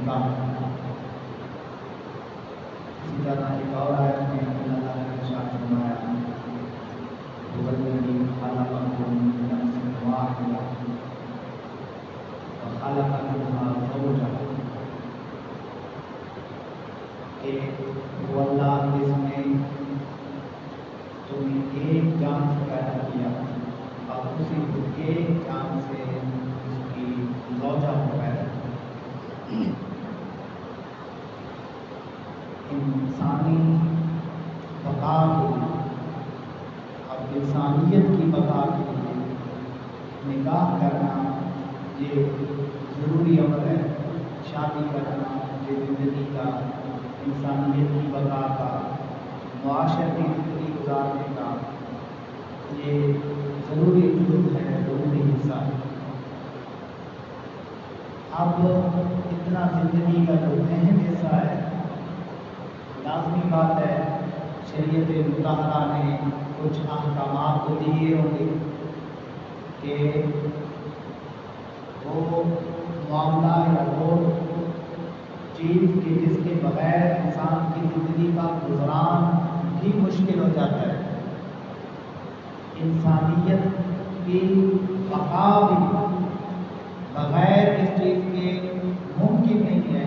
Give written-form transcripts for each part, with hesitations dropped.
نکاح۔ اسی طرح ایک اور آیت میں اللہ تعالیٰ نے ارشاد فرمایا والذی خلقکم من نفس واحدہ وخلق منها زوجها، کہ وہ اللہ جس نے تمہیں ایک جان سے پیدا کیا اور اسی ایک جان سے اس کی زوجہ کو پیدا کیا۔ انسانی بقا کے لیے اور انسانیت کی بقا کے لیے نکاح کرنا یہ ضروری عمل ہے۔ شادی کرنا یہ زندگی کا، انسانیت کی بقا کا، معاشرتی زندگی گزارنے کا یہ ضروری جزء ہے، ضروری حصہ ہے۔ اب اتنا زندگی کا جو اہم حصہ ہے، لازمی بات ہے شریعت مطہرہ نے کچھ احکامات تو دیے ہوں گے کہ وہ معاملہ یا وہ چیز کہ جس کے بغیر انسان کی زندگی کا گزران بھی مشکل ہو جاتا ہے، انسانیت کی بقا بھی بغیر اس چیز کے ممکن نہیں ہے۔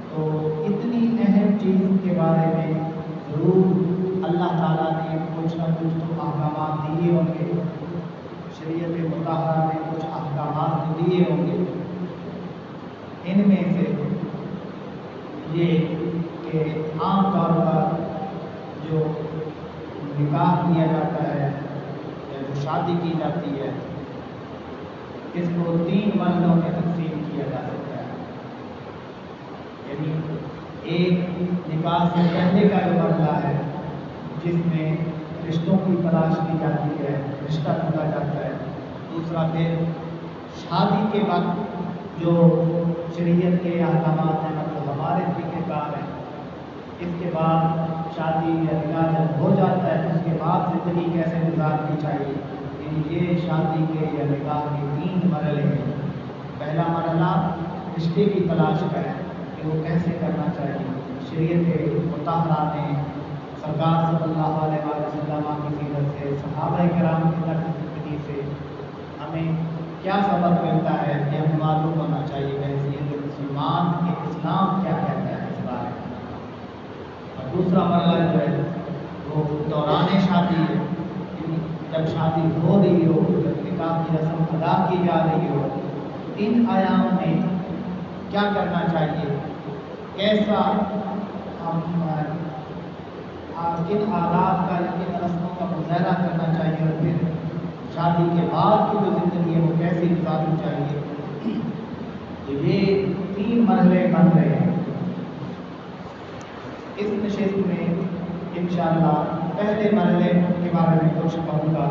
تو اتنی اہم چیز کے بارے میں ضرور اللہ تعالیٰ نے کچھ نہ کچھ تو احکامات دیے ہوں گے، شریعت مطہرہ نے کچھ احکامات دیے ہوں گے۔ ان میں سے یہ کہ عام طور پر جو نکاح کیا جاتا ہے یا جو شادی کی جاتی ہے، اس کو 3 مرحلوں میں تقسیم کیا جا سکتا ہے۔ یعنی ایک نکاح سے پہلے کا جو مرحلہ ہے جس میں رشتوں کی تلاش کی جاتی ہے، رشتہ ڈھونڈا جاتا ہے۔ دوسرا پھر شادی کے وقت جو شریعت کے احکامات ہیں، مطلب ہمارے طریقہ کار ہیں، اس کے بعد شادی یا نکاح جب ہو جاتا ہے اس کے بعد زندگی کیسے گزارنی چاہیے۔ یعنی یہ شادی کے یا نکاح کے 3 مرحلے ہیں۔ پہلا مرحلہ رشتے کی تلاش کا ہے کہ وہ کیسے کرنا چاہیے۔ شریعت مطہرہ نے سرکار صلی اللہ علیہ وسلم کی سیرت سے، صحابہ کرام کی زندگی سے ہمیں کیا سبق ملتا ہے کہ ہمیں معلوم ہونا چاہیے بحیثیت مسلمان کہ اسلام کیا کہتا ہے اس بارے میں۔ اور دوسرا مرحلہ جو ہے وہ دوران شادی ہے، جب شادی ہو رہی ہو، جب نکاح کی رسم ادا کی جا رہی ہو، ان ایام میں کیا کرنا چاہیے، کیسا ہم کن حالات کا یا کن رسموں کا مظاہرہ کرنا چاہیے، اور پھر شادی کے بعد کی جو زندگی ہے وہ کیسی گزارنی چاہیے۔ تو یہ 3 مرحلے بن رہے ہیں۔ اس نشست میں انشاءاللہ پہلے مرحلے کے بارے میں کچھ کہوں گا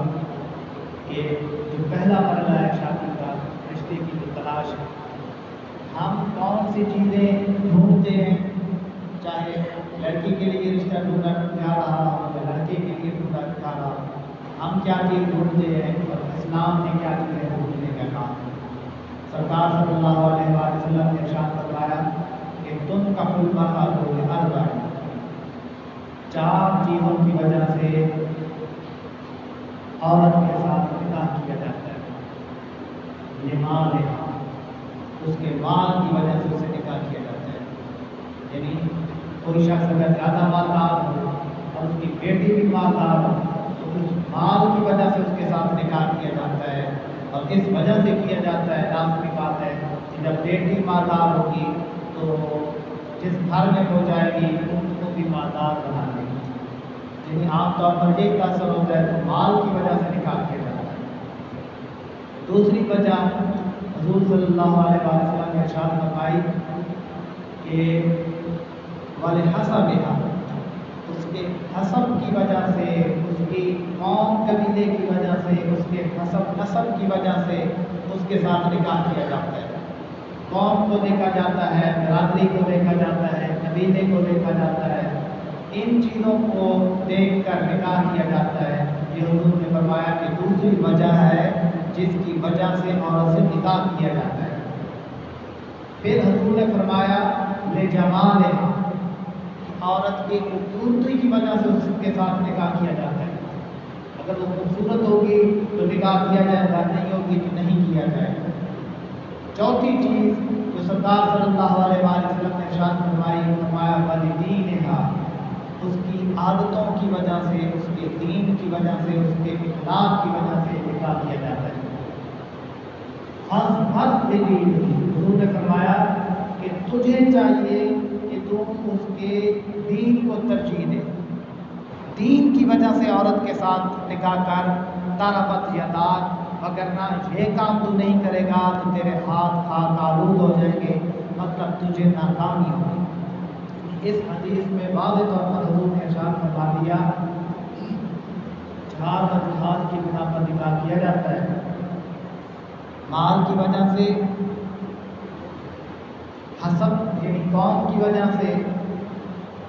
کہ جو پہلا مرحلہ ہے شادی کا، رشتے کی جو تلاش ہے، ہم کون سی چیزیں ڈھونڈتے ہیں، چاہے لڑکی کے لیے رشتہ ڈھونڈا جا رہا ہو یا لڑکے کے لیے ڈھونڈا جا رہا ہو، ہم کیا چیز ڈھونڈتے ہیں اور اسلام نے کیا چیزیں ڈھونڈنے کا کام ہے۔ سرکار صلی اللہ علیہ وسلم نے ارشاد فرمایا کہ تنکح المرأۃ لأربع، 4 چیزوں کی وجہ سے عورت کے ساتھ نکاح کیا جاتا ہے۔ لمالها، اس کے مال کی وجہ سے اسے نکاح کیا جاتا ہے۔ یعنی کوئی شخص اگر زیادہ مالدار ہو اور اس کی بیٹی بھی مالدار ہو تو اس مال کی وجہ سے اس کے ساتھ نکاح کیا جاتا ہے، اور اس وجہ سے کیا جاتا ہے، لازمی بات ہے کہ جب بیٹی مالدار ہوگی تو جس گھر میں ہو جائے گی ان کو بھی مالدار بنا دے گی۔ یعنی عام طور پر ایک کا اثر ہوتا ہے تو مال کی وجہ سے نکاح کیا جاتا ہے۔ دوسری وجہ حضور صلی اللہ علیہ وسلم نے ارشاد فرمائی کہ وَلِحَسَبِهَا، اس کے حسب کی وجہ سے، اس کی قوم قبیلے کی وجہ سے، اس کے حسب نسب کی وجہ سے اس کے ساتھ نکاح کیا جاتا ہے۔ قوم کو دیکھا جاتا ہے، برادری کو دیکھا جاتا ہے، قبیلے کو دیکھا جاتا ہے، ان چیزوں کو دیکھ کر نکاح کیا جاتا ہے۔ یہ حضور نے فرمایا کہ دوسری وجہ ہے جس کی وجہ سے عورت سے نکاح کیا جاتا ہے۔ پھر حضور نے فرمایا لے جمال ہے، عورت کی خوبصورتی کی وجہ سے اس کے ساتھ نکاح کیا جاتا ہے۔ اگر وہ خوبصورت ہوگی تو نکاح کیا جائے گا، نہیں ہوگی تو نہیں کیا جائے گا۔ چوتھی چیز جو سرکار صلی اللہ علیہ وآلہ وسلم نے ارشاد فرمایا والدینہا، اس کی عادتوں کی وجہ سے، اس کے دین کی وجہ سے، اس کے اخلاق کی وجہ سے نکاح کیا جاتا ہے۔ حضور نے فرمایا کہ تجھے چاہیے کہ تم اس کے دین کو ترجیح دے، دین کی وجہ سے عورت کے ساتھ نکاح کر، تربت یداک، وگرنہ یہ کام تو نہیں کرے گا تو تیرے ہاتھ خاک آلود ہو جائیں گے، مطلب تجھے ناکامی ہوگی۔ اس حدیث میں واضح طور پر حضور نے ارشاد فرما دیا جہاد اور جہاد کی بنا پر نکاح کیا جاتا ہے، مال کی وجہ سے، حسب یعنی قوم کی وجہ سے،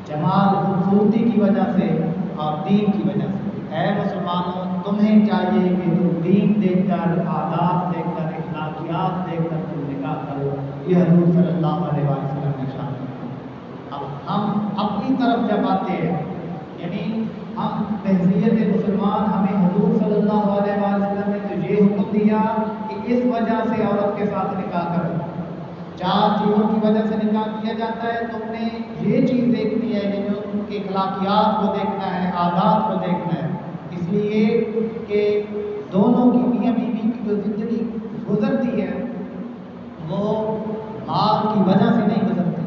جمال خوبصورتی کی وجہ سے، اور دین کی وجہ سے۔ اے مسلمانوں، تمہیں چاہیے کہ تم دین دیکھ کر، عادات دیکھ کر، اخلاقیات دیکھ کر تم نکاح کرو۔ یہ حضور صلی اللہ علیہ وسلم نے ارشاد فرمایا۔ اب ہم اپنی طرف جب آتے ہیں، یعنی ہم بحیثیت مسلمان، ہمیں حضور صلی اللہ علیہ وسلم نے تو یہ حکم دیا کہ اس وجہ سے عورت کے ساتھ نکاح کرو، 4 چیزوں کی وجہ سے نکاح کیا جاتا ہے، تم نے یہ چیز دیکھنی ہے کہ جو ان کی اخلاقیات کو دیکھنا ہے، عادات کو دیکھنا ہے، اس لیے کہ دونوں کی میاں بیوی کی جو زندگی گزرتی ہے وہ مال کی وجہ سے نہیں گزرتی۔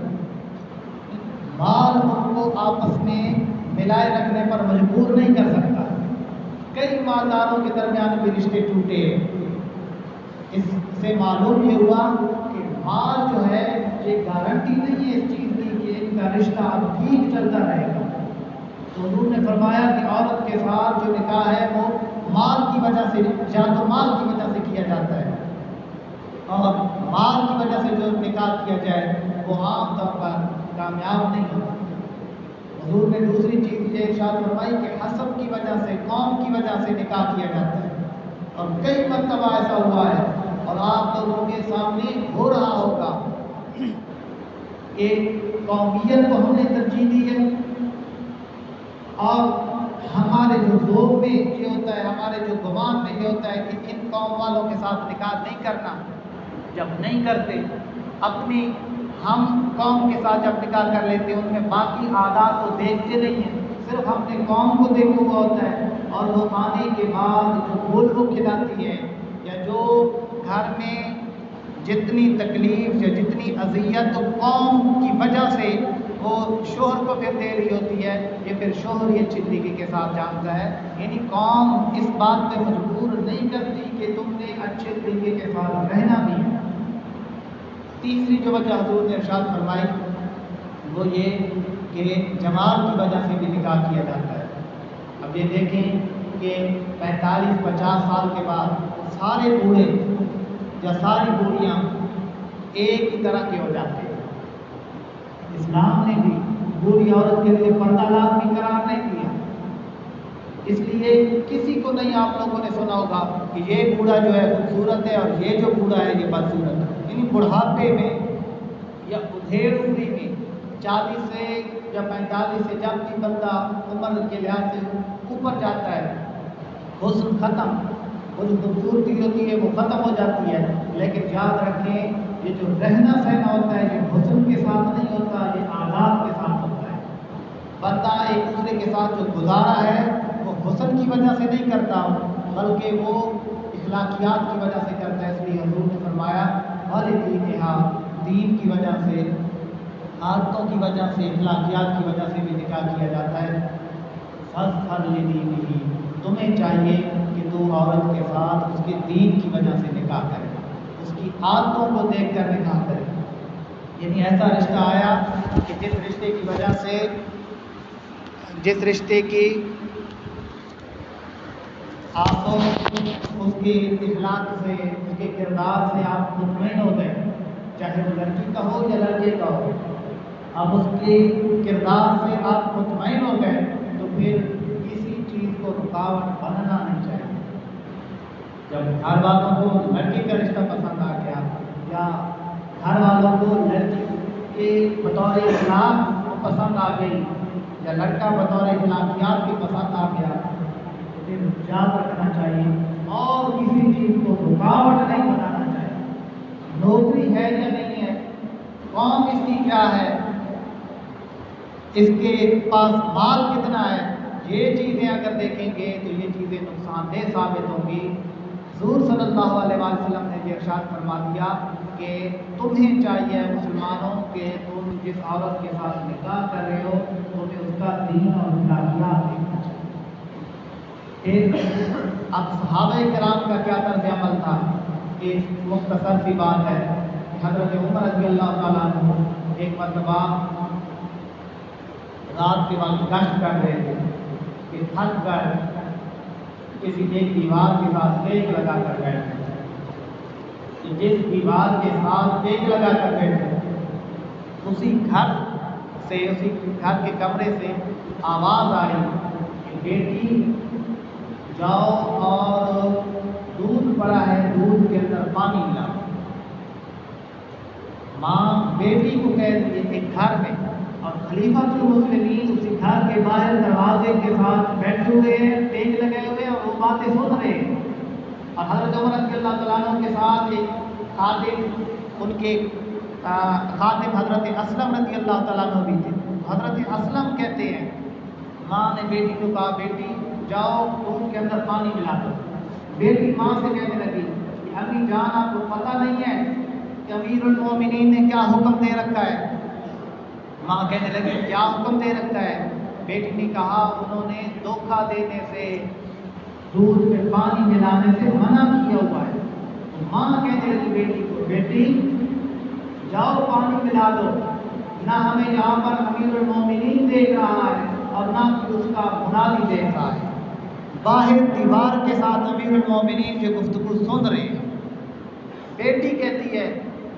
مال ان کو آپس میں ملائے رکھنے پر مجبور نہیں کر سکتا۔ کئی مالداروں کے درمیان بھی رشتے ٹوٹے، اس سے معلوم یہ ہوا کہ مال جو ہے یہ گارنٹی نہیں ہے اس چیز کی کہ ان کا رشتہ اب ٹھیک چلتا رہے گا۔ تو حضور نے فرمایا کہ عورت کے ساتھ جو نکاح ہے وہ مال کی وجہ سے، یا تو مال کی وجہ سے کیا جاتا ہے، اور مال کی وجہ سے جو نکاح کیا جائے وہ عام طور پر کامیاب نہیں ہوتا۔ حضور نے دوسری چیز یہ ارشاد فرمائی کہ حسب کی وجہ سے، قوم کی وجہ سے نکاح کیا جاتا ہے، اور کئی مرتبہ ایسا ہوا ہے اور آپ لوگوں کے سامنے ہو رہا ہوگا کہ قومیت کو ہم نے ترجیح دی ہے، اور ہمارے جو ذوق میں یہ ہوتا ہے، ہمارے جو گمان میں یہ ہوتا ہے کہ ان قوم والوں کے ساتھ نکاح نہیں کرنا۔ جب نہیں کرتے، اپنی ہم قوم کے ساتھ جب نکاح کر لیتے ہیں، ان میں باقی عادات کو دیکھتے نہیں ہیں، صرف اپنے قوم کو دیکھا ہوا ہوتا ہے، اور وہ آنے کے بعد جو پھول وہ کھلاتی ہے، یا جو گھر میں جتنی تکلیف یا جتنی اذیت قوم کی وجہ سے وہ شوہر کو پھر دے رہی ہوتی ہے، یہ پھر شوہر ہی اچھی طریقے کے ساتھ جانتا ہے۔ یعنی قوم اس بات پہ مجبور نہیں کرتی کہ تم نے اچھے طریقے کے ساتھ رہنا بھی ہے۔ تیسری جو وجہ حضور نے ارشاد فرمائی وہ یہ کہ جمال کی وجہ سے بھی نکاح کیا جاتا ہے۔ اب یہ دیکھیں کہ 45-50 سال کے بعد سارے بوڑھے یا ساری بوڑھیاں ایک ہی طرح کے ہو جاتے ہیں۔ اسلام نے بھی بوڑھی عورت کے لیے پردہ لازمی قرار نہیں دیا، اس لیے کسی کو نہیں آپ لوگوں نے سنا ہوگا کہ یہ بوڑھا جو ہے خوبصورت ہے اور یہ جو بوڑھا ہے یہ بدصورت ہے۔ یعنی بڑھاپے میں یا ادھیڑ عمری میں 40 سے یا 45 سے جب بھی بندہ عمر کے لحاظ سے اوپر جاتا ہے، حسن ختم، وہ جو خوبصورتی ہوتی ہے وہ ختم ہو جاتی ہے۔ لیکن یاد رکھیں یہ جو رہنا سہنا ہوتا ہے یہ حسن کے ساتھ نہیں ہوتا، یہ عادات کے ساتھ ہوتا ہے۔ بندہ ایک دوسرے کے ساتھ جو گزارا ہے وہ حسن کی وجہ سے نہیں کرتا، بلکہ وہ اخلاقیات کی وجہ سے کرتا ہے۔ اس لیے حضور نے فرمایا والدینہا، دین کی وجہ سے، عادتوں کی وجہ سے، اخلاقیات کی وجہ سے بھی نکاح کیا جاتا ہے۔ فاظفر لدینہ، تمہیں چاہیے کہ تو عورت کے ساتھ اس کے دین کی وجہ سے نکاح کرے، اس کی عادتوں کو دیکھ کر نکاح کرے۔ یعنی ایسا رشتہ آیا کہ جس رشتے کی وجہ سے، جس رشتے کی آپ کو اس کے اخلاق سے، اس کے کردار سے آپ مطمئن ہو گئے، چاہے وہ لڑکی کا ہو یا لڑکے کا ہو، اب اس کے کردار سے آپ مطمئن ہو گئے تو پھر کسی چیز کو رکاوٹ بننا نہیں چاہیے۔ جب گھر والوں کو لڑکی کا رشتہ پسند آ گیا یا گھر والوں کو لڑکی کے بطور اخلاق پسند آ گئی یا لڑکا بطور اخلاقیات کی پسند آ گیا تو پھر یاد رکھنا چاہیے اور کسی چیز کو رکاوٹ نہیں بنانا چاہیے۔ نوکری ہے یا نہیں ہے، قوم اس کی کیا ہے، اس کے پاس مال کتنا ہے، یہ چیزیں اگر دیکھیں گے تو یہ چیزیں نقصان دہ ثابت ہوں گی۔ حضور صلی اللہ علیہ وسلم نے یہ ارشاد فرما دیا کہ تمہیں چاہیے مسلمانوں کہ تم جس عورت کے ساتھ نکاح کر رہے ہو تمہیں اس کا دین اور اخلاقیات دیکھنا چاہیے۔ اب صحابہ کرام کا کیا طرز عمل تھا، ایک مختصر سی بات ہے۔ حضرت عمر رضی اللہ تعالیٰ عنہ ایک مرتبہ رات کے وقت گشت کر رہے تھے کہ تھک کر کسی ایک دیوار کے ساتھ ٹیک لگا کر بیٹھے، کہ جس دیوار کے ساتھ ٹیک لگا کر بیٹھے اسی گھر کے کمرے سے آواز آئی کہ بیٹی جاؤ اور دودھ پڑا ہے دودھ کے اندر پانی ملا۔ ماں بیٹی کو کہہ دیے ایک گھر میں، اور خلیفۃ المسلمین اسی گھر کے باہر دروازے کے ساتھ بیٹھے ہوئے ہیں، ٹیک لگائے ہوئے ہیں اور وہ باتیں سن رہے ہیں۔ اور حضرت عمر رضی اللہ تعالیٰ عنہ کے ساتھ ایک خادم، ان کے خادم حضرت اسلم رضی اللہ تعالیٰ عنہ بھی تھے۔ حضرت اسلم کہتے ہیں ماں نے بیٹی کو کہا بیٹی جاؤ دودھ کے اندر پانی ملا دو۔ بیٹی ماں سے کہنے لگی کہ امی جان آپ کو پتہ نہیں ہے کہ امیر المومنین نے کیا حکم دے رکھا ہے؟ ماں کہنے لگی کیا حکم دے رکھا ہے؟ بیٹی نے کہا انہوں نے دھوکہ دینے سے، دودھ میں پانی ملانے سے منع کیا ہوا ہے۔ تو ماں کہنے لگی بیٹی کو بیٹی جاؤ پانی ملا دو، نہ ہمیں یہاں پر امیر المومنین دیکھ رہا ہے اور نہ اس کا منادی دیکھ رہا ہے، باہر دیوار کے ساتھ امیر المومنین کی گفتگو سن رہے ہیں۔ بیٹی کہتی ہے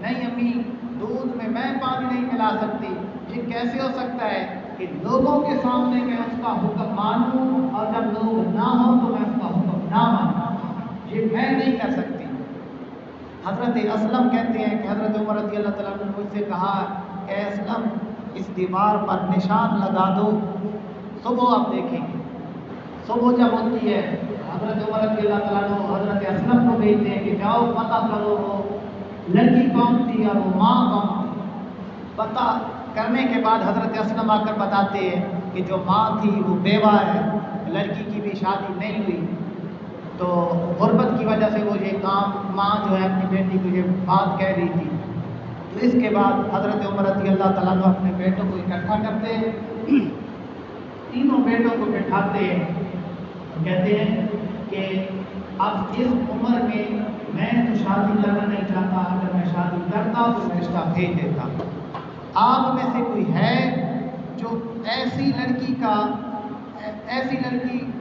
نہیں امی دودھ میں پانی نہیں ملا سکتی، یہ کیسے ہو سکتا ہے کہ لوگوں کے سامنے میں اس کا حکم مانوں اور جب لوگ نہ ہوں تو میں اس کا حکم نہ مانوں، یہ میں نہیں کر سکتی۔ حضرت اسلم کہتے ہیں کہ حضرت عمر رضی اللہ تعالیٰ عنہ نے مجھ سے کہا کہ اے اسلم اس دیوار پر نشان لگا دو، صبح آپ دیکھیں گے۔ صبح جب ہوتی ہے حضرت عمر رضی اللہ تعالیٰ عنہ حضرت اسلم کو بھیجتے ہیں کہ جاؤ پتہ کرو وہ لڑکی کون تھی اور وہ ماں کون تھی۔ پتہ کرنے کے بعد حضرت اسلم آ کر بتاتے ہیں کہ جو ماں تھی وہ بیوہ ہے، لڑکی کی بھی شادی نہیں ہوئی، تو غربت کی وجہ سے وہ یہ کام ماں جو ہے اپنی بیٹی کو یہ بات کہہ رہی تھی۔ تو اس کے بعد حضرت عمر رضی اللہ تعالیٰ عنہ اپنے بیٹوں کو اکٹھا کرتے ہیں، تینوں بیٹوں کو بٹھاتے ہیں اور کہتے ہیں کہ اب اس عمر میں تو شادی کرنا نہیں چاہتا، اگر میں شادی کرتا تو میں رشتہ بھیج دیتا۔ آپ میں سے کوئی ہے جو ایسی لڑکی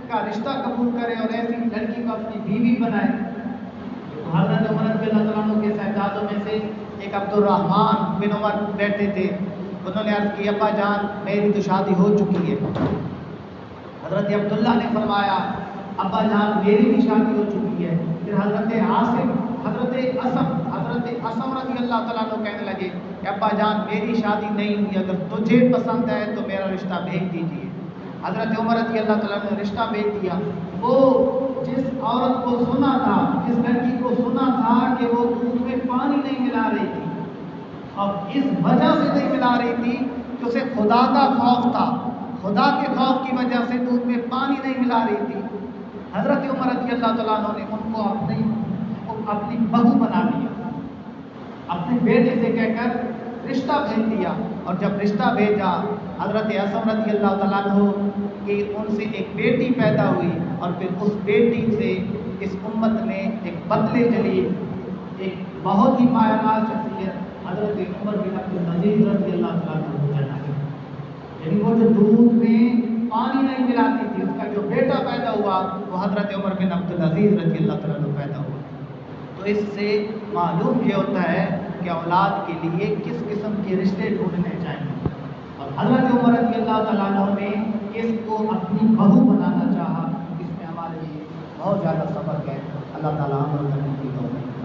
کا رشتہ قبول کرے اور ایسی لڑکی کو اپنی بیوی بنائے؟ حضرت عمر رضی اللہ تعالیٰ عنہ کے صاحبزادوں میں سے ایک عبد الرحمن بن عمر بیٹھے تھے، انہوں نے عرض کی ابا جان میری تو شادی ہو چکی ہے۔ حضرت عبداللہ نے فرمایا ابا جان میری بھی شادی ہو چکی ہے۔ پھر حضرت اسم رضی اللہ تعالیٰ عنہ کہنے لگے کہ ابا جان میری شادی نہیں ہوئی، اگر تجھے پسند ہے تو میرا رشتہ بھیج دیجیے۔ حضرت عمر رضی اللہ تعالیٰ عنہ نے رشتہ بھیج دیا۔ وہ جس عورت کو سنا تھا، جس لڑکی کو سنا تھا کہ وہ دودھ میں پانی نہیں ملا رہی تھی، اب اس وجہ سے نہیں ملا رہی تھی کہ اسے خدا کا خوف تھا، خدا کے خوف کی وجہ سے دودھ میں پانی نہیں ملا رہی تھی، حضرت عمر رضی اللہ تعالیٰ عنہ نے ان کو اپنی بہو بنا لیا، اپنے بیٹے سے کہہ کر رشتہ بھیج دیا۔ اور جب رشتہ بھیجا حضرت اسم رضی اللہ تعالیٰ عنہ کہ ان سے ایک بیٹی پیدا ہوئی، اور پھر اس بیٹی سے اس امت نے ایک بدلے جلیل، ایک بہت ہی پایمال شخصیت حضرت عمر بن عبد العزیز رضی اللہ تعالیٰ عنہ پیدا کی۔ یعنی وہ جو دودھ میں پانی نہیں ملاتی تھی، اس کا جو بیٹا پیدا ہوا وہ حضرت عمر بن عبد العزیز رضی اللہ تعالیٰ عنہ پیدا ہوا۔ تو اس سے معلوم یہ ہوتا ہے کہ اولاد کے لیے کس قسم کے رشتے ڈھونڈنے چاہیے، اور حضرت عمر رضی اللہ تعالیٰ عنہ نے اس کو اپنی بہو بنانا چاہا، اس میں ہمارے لیے بہت زیادہ سبق ہے۔ اللہ تعالیٰ